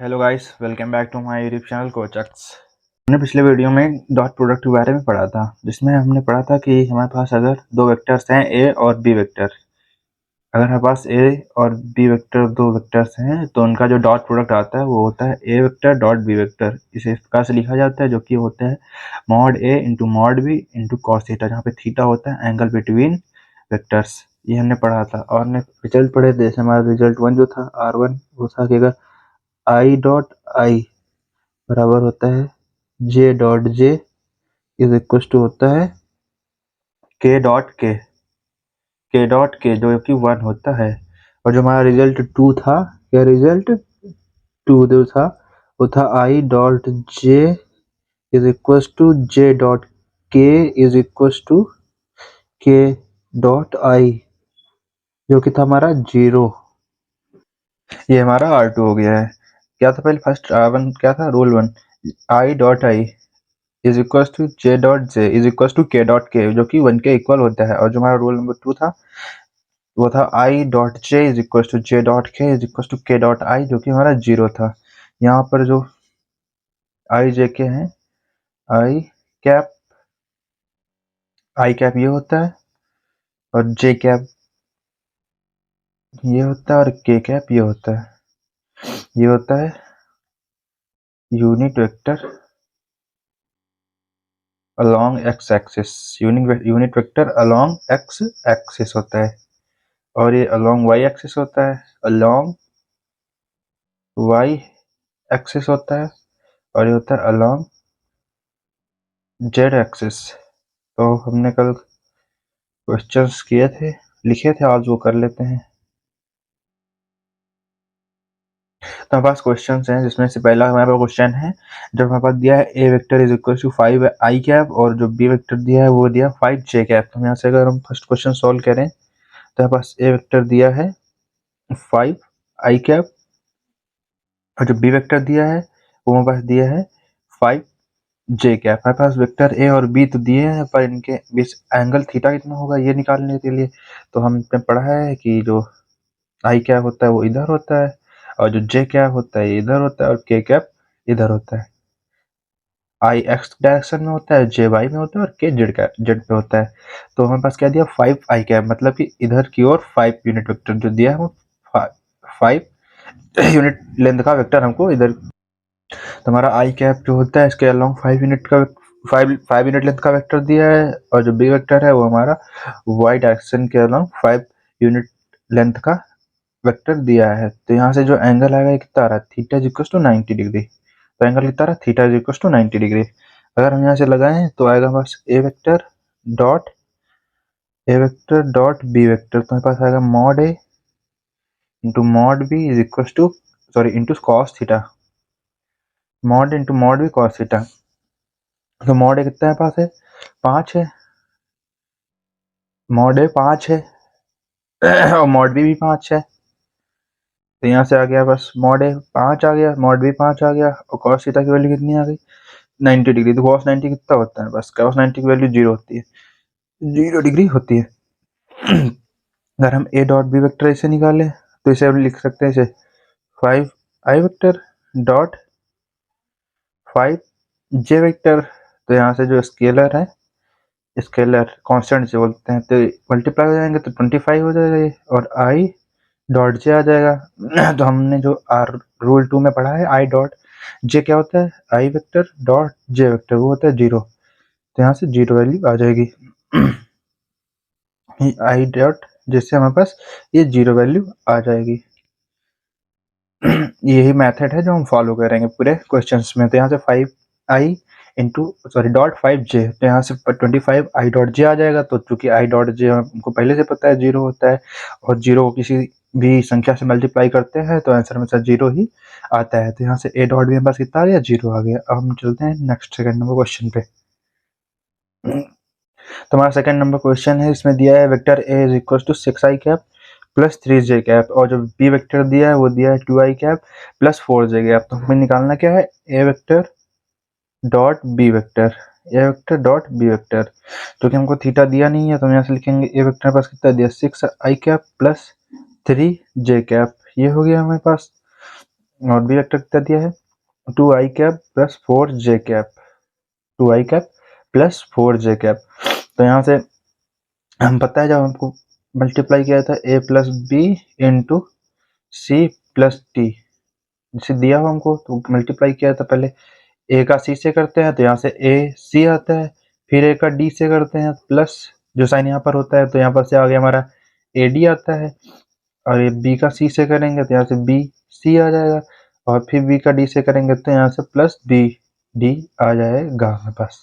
Hello guys, welcome back to my YouTube channel कोचक्स। हमने पिछले वीडियो में डॉट प्रोडक्ट के बारे में पढ़ा था, जिसमें हमने पढ़ा था कि हमारे पास अगर दो वेक्टर्स हैं ए और बी वेक्टर, अगर हमारे पास ए और बी वेक्टर दो वेक्टर्स हैं तो उनका जो डॉट प्रोडक्ट आता है वो होता है ए वेक्टर डॉट बी वेक्टर। इसे इस प्रकार से लिखा जाता है, जो कि होता है मॉड ए into mod b into cos theta, जहाँ पे थीटा होता है एंगल बिटवीन वेक्टर्स। ये हमने पढ़ा था और हमने रिजल्ट पढ़े थे। जैसे हमारा रिजल्ट वन जो था R1 वो था कि अगर आई डॉट आई बराबर होता है J dot J is equal to होता है के डॉट के जो कि 1 होता है। और जो हमारा रिजल्ट 2 था, क्या रिजल्ट 2 जो था वो था I dot J is equal to J dot K is equal to K dot I, जो कि था हमारा 0। ये हमारा R2 हो गया है। क्या था पहले फर्स्ट R1, क्या था rule 1, I dot I is equal to J dot J is equal to K dot K, जो कि 1 के इक्वल होता है। और जो हमारा रूल नंबर 2 था वो था I dot J is equal to J dot K is equal to K dot I, जो कि हमारा 0 था। यहाँ पर जो आई जे के हैं, आई कैप ये होता है और जे कैप ये होता है और के कैप ये होता है। ये होता है unit vector along x axis, unit vector along x axis होता है। और ये अलोंग वाई एक्सिस होता है, अलोंग वाई एक्सिस होता है। और ये होता है अलोंग जेड एक्सिस। तो हमने कल क्वेश्चंस किए थे, लिखे थे, आज वो कर लेते हैं। तो हमारे पास क्वेश्चंस हैं, जिसमें से पहला हमारे पास क्वेश्चन है, जब हमारे पास दिया है ए vector is equal to 5 i cap और जो बी वेक्टर दिया है वो दिया 5 जे कैप। तो यहाँ से अगर हम फर्स्ट क्वेश्चन सॉल्व करें तो हमारे पास ए वेक्टर दिया है 5 आई कैप और जो बी वेक्टर दिया है वो हमारे पास दिया है 5 जे कैप। हमारे पास वेक्टर ए और बी तो दिए हैं, पर इनके बीच एंगल थीटा कितना होगा ये निकालने के लिए तो हमने पढ़ा है कि जो आई कैप होता है वो इधर होता है और जो जे कैप होता है ये इधर होता है और के कैप इधर होता है। आई एक्स डायरेक्शन में होता है, जे वाई में होता है और के जेड पे होता है। तो हमारे पास क्या दिया 5 आई कैप, मतलब कि इधर की ओर 5 यूनिट वेक्टर जो दिया है वो 5 यूनिट लेंथ का वेक्टर हमको इधर। तो हमारा आई कैप जो होता है इसके अलोंग 5 यूनिट का 5 यूनिट लेंथ का वेक्टर दिया है और जो बी वेक्टर है वो हमारा वाई डायरेक्शन के अलोंग 5 यूनिट लेंथ का वेक्टर दिया है। तो यहाँ से जो एंगल आएगा ये कितना आ रहा है, theta is equal to 90 degree. तो एंगल कितना आ रहा है, theta is equal to 90 degree. अगर हम यहाँ से लगाएं तो आएगा हमारे पास A vector dot B vector. तो हमारे पास आएगा mod A into mod B is equal to into cos theta, mod into mod B cos theta. तो मॉड ए कितना है पास है, 5 है, मॉड ए 5 है और मॉड बी भी 5 है। तो यहाँ से आ गया बस मॉड ए 5 आ गया, मॉड बी 5 आ गया और कॉस थीटा की वैल्यू कितनी आ गई 90 डिग्री। तो कॉस 90 कितना होता है, बस कॉस 90 की वैल्यू 0 होती है, 0 डिग्री होती है। अगर हम ए डॉट बी वेक्टर इसे निकालें तो इसे हम लिख सकते हैं इसे 5 आई वेक्टर डॉट 5 जे वेक्टर। तो यहाँ से जो स्केलर है, स्केलर कांस्टेंट जो बोलते हैं, तो मल्टीप्लाई हो जाएंगे तो 25 हो जाएगा ये, और आई डॉट जे आ जाएगा। तो हमने जो आर रूल 2 में पढ़ा है आई डॉट जे क्या होता है, आई वेक्टर डॉट जे वेक्टर वो होता है 0। तो यहाँ से 0 वैल्यू आ जाएगी आई डॉट, जिससे हमारे पास ये 0 वैल्यू आ जाएगी। यही मेथड है जो हम फॉलो करेंगे पूरे क्वेश्चंस में। तो यहाँ से 5 आई इंटू डॉट 5 जे, तो यहाँ से 25 आई डॉट जे आ जाएगा। तो चूंकि आई डॉट जे हमको पहले से पता है 0 होता है और 0 को किसी भी संख्या से मल्टीप्लाई करते हैं तो आंसर में 0 ही आता है। तो यहाँ से ए डॉट भी हमारे पास कितना आ गया, 0 आ गया। अब हम चलते हैं नेक्स्ट सेकंड नंबर क्वेश्चन पे। तो हमारा सेकंड नंबर क्वेश्चन है, इसमें दिया है vector A is equal to 6 I cap plus 3 J cap और जो बी वेक्टर दिया है वो दिया है 2 I cap plus 4 J cap. तो हमें निकालना क्या है, ए वेक्टर डॉट बी वेक्टर, ए वेक्टर डॉट बी वेक्टर। क्योंकि हमको थीटा दिया नहीं है तो हम यहाँ से लिखेंगे ए वेक्टर पास कितना दिया 6 I cap plus 3 J cap, ये हो गया हमारे पास। और बी वेक्टर कितना दिया है 2i cap plus 4j cap, 2i cap plus 4j cap. तो यहाँ से हम पता है जब हमको मल्टीप्लाई किया था a plus B into C plus T, जिसे दिया हो हमको तो मल्टीप्लाई किया था, पहले ए का सी से करते हैं तो यहाँ से ए सी आता है, फिर ए का डी से करते हैं प्लस जो साइन यहाँ पर होता है तो यहाँ पर से आ गया हमारा ए डी आता है, और ये बी का सी से करेंगे तो यहाँ से बी सी आ जाएगा, और फिर बी का डी से करेंगे तो यहाँ से प्लस बी डी आ जाएगा हमारे पास।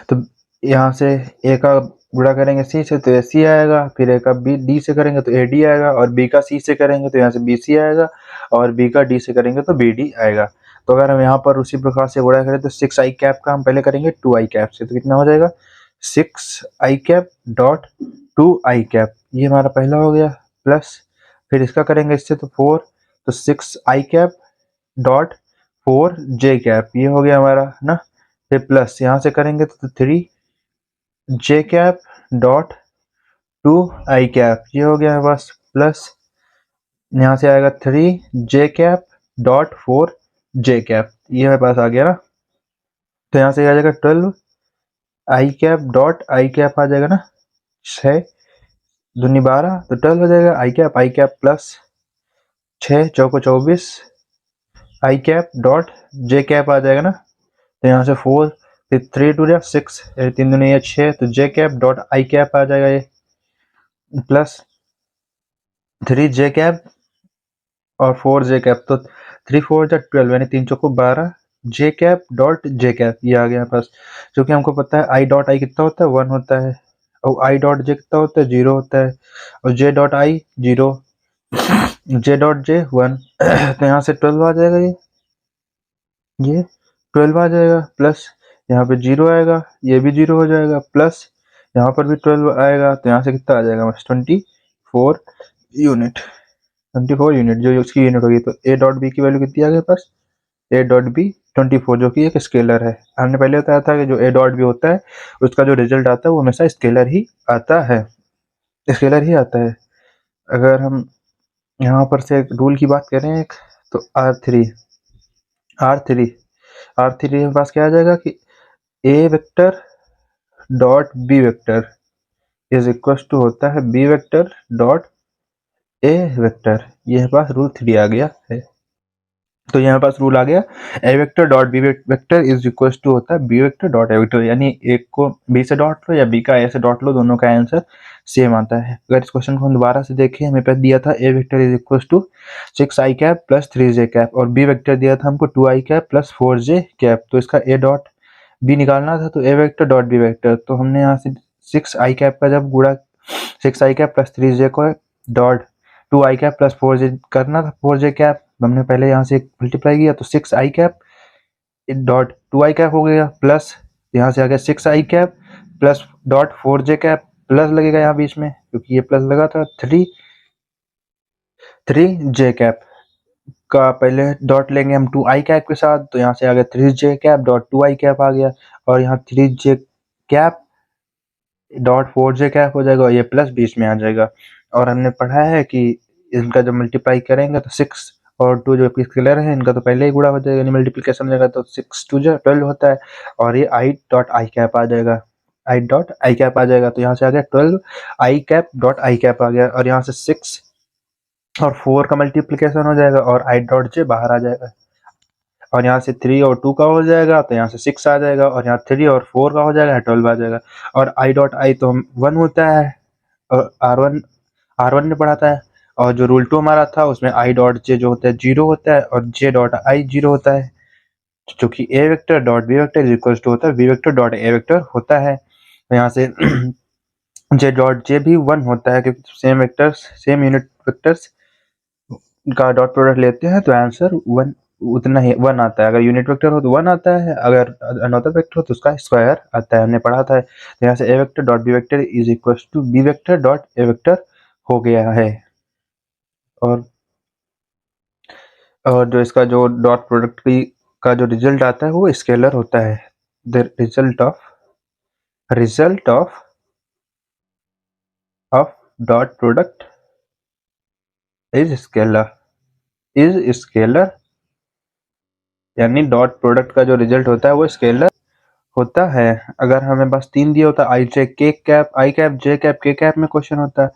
तो यहाँ से ए का गुणा करेंगे सी से तो ए सी आएगा, फिर ए का बी डी से करेंगे तो ए डी आएगा, और बी का सी से करेंगे तो यहाँ से बी सी आएगा, और बी का डी से करेंगे तो बी डी आएगा। तो अगर हम यहाँ पर उसी प्रकार से गुणा करें तो 6i कैप का हम पहले करेंगे 2i कैप से, तो कितना हो जाएगा 6i cap dot 2i cap, ये हमारा पहला हो गया, प्लस फिर इसका करेंगे इससे तो 4, तो 6i cap dot 4j cap, ये हो गया हमारा ना, फिर प्लस यहाँ से करेंगे तो 3j cap dot 2i cap, ये हो गया है बस, प्लस यहाँ से आएगा 3j cap dot 4j cap, ये हमारे पास आ गया ना। तो यहाँ से आ जाएगा 12i cap dot i cap आ जाएगा ना, 6 दूनी 12 तो 12 हो जाएगा आई कैप प्लस 6 चौको 24 i cap dot j cap आ जाएगा ना। तो यहाँ से 4 फिर 3 टू 6 3 दूनी 6 तो जे कैप डॉट आई कैप आ जाएगा ये, प्लस 3j कैप और 4j कैप, तो 3 4 जा 12 यानी 3 चौको 12 जे कैप डॉट जे कैप, ये आ गया पास। क्योंकि हमको पता है आई डॉट आई कितना होता है 1 होता है, और आई डॉट जे कितना होता है 0 होता है, और J dot I 0, J dot जे 1 तो यहाँ से 12 आ जाएगा, ये 12 आ जाएगा, प्लस यहाँ पे 0 आएगा, ये भी 0 हो जाएगा, प्लस यहाँ पर भी 12 आएगा, तो यहाँ से कितना आ जाएगा 24 यूनिट, 24 यूनिट जो उसकी यूनिट होगी। तो ए डॉट बी की वैल्यू कितनी आ गई पास, ए डॉट बी 24, जो कि एक स्केलर है। हमने पहले बताया था कि जो ए डॉट बी होता है उसका जो रिजल्ट आता है वो हमेशा स्केलर ही आता है, स्केलर ही आता है। अगर हम यहाँ पर से एक रूल की बात करें एक, तो आर थ्री के पास क्या आ जाएगा कि A vector dot B vector is equal to होता है B vector dot A vector, ये पास रूल 3 आ गया है। तो यहाँ पास रूल आ गया A vector dot B vector is equal to होता है B vector dot A vector, यानी एक को बी से डॉट लो या बी का ए से डॉट लो, दोनों का आंसर सेम आता है। अगर इस क्वेश्चन को हम दोबारा से देखें, हमें पास दिया था A vector is equal to 6i cap plus 3j cap, और बी वेक्टर दिया था हमको 2i cap plus 4j cap. तो इसका ए डॉट बी निकालना था, तो ए वेक्टर डॉट बी वेक्टर, तो हमने यहाँ से 6i कैप का जब गुणा 6i cap plus 3j co dot 2i cap plus 4j करना था 4j कैप, हमने पहले यहाँ से मल्टीप्लाई किया तो 6i cap dot 2i cap हो गया, प्लस यहाँ से आ गया 6i cap plus dot 4j cap, plus लगेगा यहाँ बीच में क्योंकि ये प्लस लगा था 3j कैप का पहले डॉट लेंगे हम 2i कैप के साथ, तो यहाँ से आ गया 3j cap dot 2i cap आ गया, और यहाँ 3j cap dot 4j cap हो जाएगा, और ये प्लस बीच में आ जाएगा। और हमने पढ़ा है कि इनका जब मल्टीप्लाई करेंगे तो 6 और 2 जो स्केलर है इनका तो पहले ही गुणा हो जाएगा, यानी मल्टीप्लिकेशन हो जाएगा, तो 6 2 जो 12 होता है, और ये आई डॉट आई कैप आ जाएगा, आई डॉट आई कैप आ जाएगा। तो यहाँ से आ गया 12 आई कैप डॉट आई कैप आ गया, और यहाँ से 6 और 4 का मल्टीप्लिकेशन हो जाएगा, और आई डॉट जे बाहर आ जाएगा, और यहाँ से 3 और 2 का हो जाएगा तो यहाँ से 6 आ जाएगा, और यहाँ 3 और 4 का हो जाएगा 12 आ जाएगा। और आई डॉट आई तो हम 1 होता है, और आर वन ने पढ़ाता है, और जो रूल 2 हमारा था उसमें आई डॉट जे जो होता है 0 होता है, और जे डॉट आई 0 होता है, जो कि A vector dot B vector is equal to होता है B vector dot A vector होता है। तो यहाँ से जे डॉट जे भी 1 होता है, क्योंकि same vectors same unit vectors का डॉट प्रोडक्ट लेते हैं तो आंसर 1 उतना ही 1 आता है। अगर यूनिट वेक्टर हो तो 1 आता है, अगर अनदर वेक्टर हो तो उसका स्क्वायर आता है, हमने पढ़ा था। तो यहाँ से A vector dot B vector is equal to B vector dot A vector हो गया है। और जो इसका जो डॉट प्रोडक्ट की का जो रिजल्ट आता है वो स्केलर होता है, the result of dot product is scalar. Is scalar, यानी डॉट प्रोडक्ट का जो रिजल्ट होता है वो स्केलर होता है। अगर हमें बस 3 दिया होता आई जे के कैप, आई कैप, जे कैप, के कैप में क्वेश्चन होता है,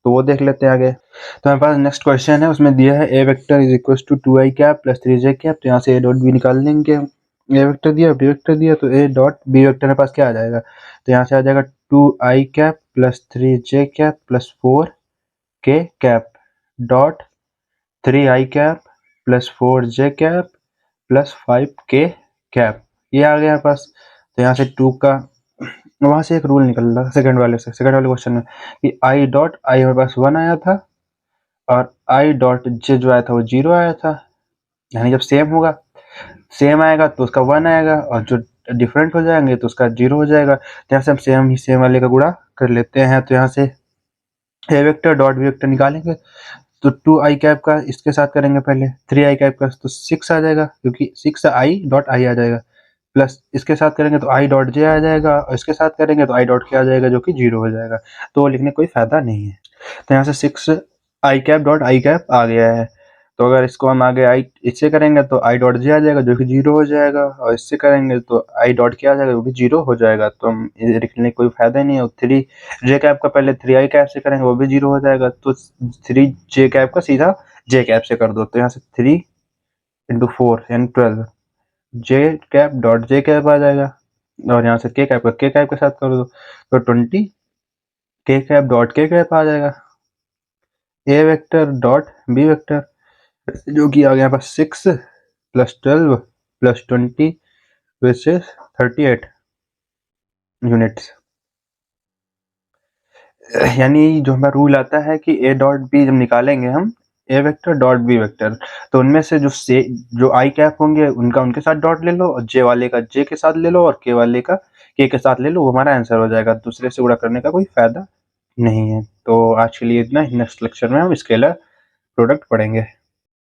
तो वो देख लेते हैं आगे। तो हमारे पास नेक्स्ट क्वेश्चन है, उसमें दिया है ए vector is equal to 2 I cap plus 3 J cap. तो यहाँ से ए डॉट बी निकाल लेंगे। ए वेक्टर दिया, बी वेक्टर दिया, तो ए डॉट बी वेक्टर के पास क्या आ जाएगा, तो यहाँ से आ जाएगा 2 I cap plus 3 J cap plus 4 के कैप डॉट 3 आई कैप प्लस 4 जे कैप प्लस 5 के कैप। ये आ गया हमारे पास। तो यहाँ से 2 का, वहाँ से एक रूल निकल रहा सेकंड वाले से, सेकंड वाले क्वेश्चन में कि आई डॉट आई हमारे पास 1 आया था और आई डॉट जे जो आया था वो 0 आया था। यानी जब सेम होगा, सेम आएगा तो उसका 1 आएगा और जो डिफरेंट हो जाएंगे तो उसका 0 हो जाएगा। तो यहाँ से हम सेम ही सेम वाले का गुणा कर लेते हैं। तो यहाँ से A vector dot B vector निकालेंगे, तो 2 आई कैप का इसके साथ करेंगे पहले, 3 आई कैप का तो 6 आ जाएगा, क्योंकि 6 आई डॉट आई आ जाएगा, प्लस इसके साथ करेंगे तो आई डॉट जे आ जाएगा, और इसके साथ करेंगे तो आई डॉट के आ जाएगा जो कि 0 हो जाएगा। तो वो लिखने कोई फायदा नहीं है। तो यहाँ से 6 I cap dot i cap आ गया है। तो अगर इसको हम आगे आई इससे करेंगे तो आई डॉट जे आ जाएगा जो कि 0 हो जाएगा, और इससे करेंगे तो आई डॉट के आ जाएगा वो भी 0 हो जाएगा। तो हम इसे लिखने कोई फायदा नहीं है। 3 जे कैप का पहले 3 आई कैप से करेंगे वो भी 0 हो जाएगा, तो 3 जे कैप का सीधा जे कैप से कर दो। तो यहाँ से 3 इंटू 4 यानी 12 जे कैप डॉट जे कैप आ जाएगा, और यहाँ से के कैप का के कैप के साथ कर दो तो 20 के कैप डॉट के कैप आ जाएगा। ए वेक्टर डॉट बी वेक्टर जो कि आ गया पास 6 plus 12 plus 20 which is 38 units. यानी जो हमारा रूल आता है कि ए डॉट बी जब निकालेंगे हम, ए वेक्टर डॉट बी वेक्टर, तो उनमें से जो आई कैप होंगे उनका उनके साथ डॉट ले लो, और जे वाले का जे के साथ ले लो, और के वाले का के साथ ले लो, वो हमारा आंसर हो जाएगा। दूसरे से गुणा करने का कोई फायदा नहीं है। तो आज के लिए इतना ही। नेक्स्ट लेक्चर में हम स्केलर प्रोडक्ट पढ़ेंगे।